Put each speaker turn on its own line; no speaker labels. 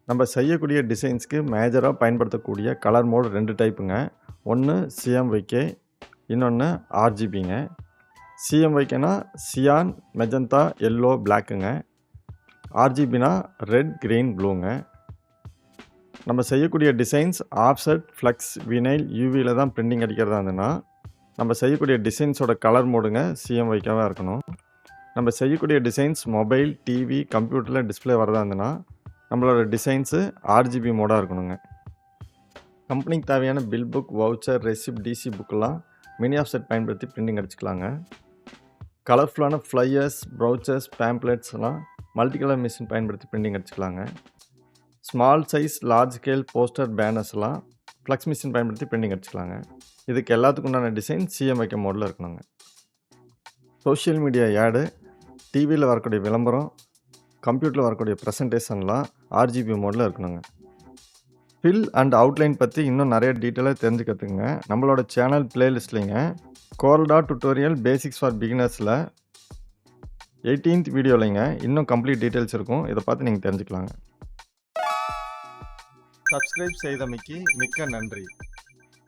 நம்ம செய்யக்கூடிய டிசைன்ஸ்க்கு மேஜரா பயன்படுத்தக்கூடிய கலர் மோட் 2 டைப்புங்க. ஒண்ணு சிஎம்ஒய்கே, இன்னொன்னு ஆர்ஜிபிங்க. சிஎம்ஒய்கேனா சியான், மெஜந்தா, எல்லோ, பிளாக்குங்க. ஆர்ஜிபினா ரெட், கிரீன், ப்ளூங்க. நம்ம செய்யக்கூடிய டிசைன்ஸ் ஆஃப்செட், ஃப்ளெக்ஸ், வினைல், யூவில தான் பிரிண்டிங் அடிக்கிறதா இருந்ததுன்னா, நம்ம செய்யக்கூடிய டிசைன்ஸோட கலர் மோடுங்க சிஎம்ஒய்கேவா இருக்கணும். நம்ம செய்யக்கூடிய டிசைன்ஸ் மொபைல், டிவி, கம்ப்யூட்டர்ல டிஸ்ப்ளே வரதா இருந்ததுன்னா, நம்மளோட டிசைன்ஸு ஆர்ஜிபி மோடா இருக்கணுங்க. கம்பெனிக்கு தேவையான bill book, voucher, receipt, DC புக்கெல்லாம் மினி ஆஃப்செட் பயன்படுத்தி பிரிண்டிங் அடிச்சுக்கலாங்க. கலர்ஃபுல்லான ஃப்ளையர்ஸ், ப்ரௌச்சர்ஸ், பேம்ப்ளெட்ஸ்லாம் மல்டி கலர் மிஷின் பயன்படுத்தி பிரிண்டிங் அடிச்சுக்கலாங்க. Small size, large scale poster, பேனர்ஸ்லாம் ஃப்ளெக்ஸ் மிஷின் பயன்படுத்தி பிரிண்டிங் அடிச்சுக்கலாங்க. இதுக்கு எல்லாத்துக்கும் உண்டான டிசைன் சிஎம்ஒய்கே மோடில் இருக்கணுங்க. சோஷியல் மீடியா ஆடு, டிவியில் வரக்கூடிய விளம்பரம், கம்ப்யூட்டரில் வரக்கூடிய ப்ரெசன்டேஷன்லாம் ஆர்ஜிபி மோடில் இருக்கணுங்க. ஃபில் அண்ட் அவுட்லைன் பற்றி இன்னும் நிறைய டீட்டெயிலாக தெரிஞ்சுக்கிறதுக்குங்க நம்மளோட சேனல் பிளேலிஸ்ட்லிங்க கோர்ல்டா டுட்டோரியல் பேசிக்ஸ் ஃபார் பிகினர்ஸில் 18th வீடியோலைங்க இன்னும் கம்ப்ளீட் டீட்டெயில்ஸ் இருக்கும். இதை பார்த்து நீங்கள் தெரிஞ்சுக்கலாங்க. சப்ஸ்கிரைப் செய்தமைக்கு மிக்க நன்றி.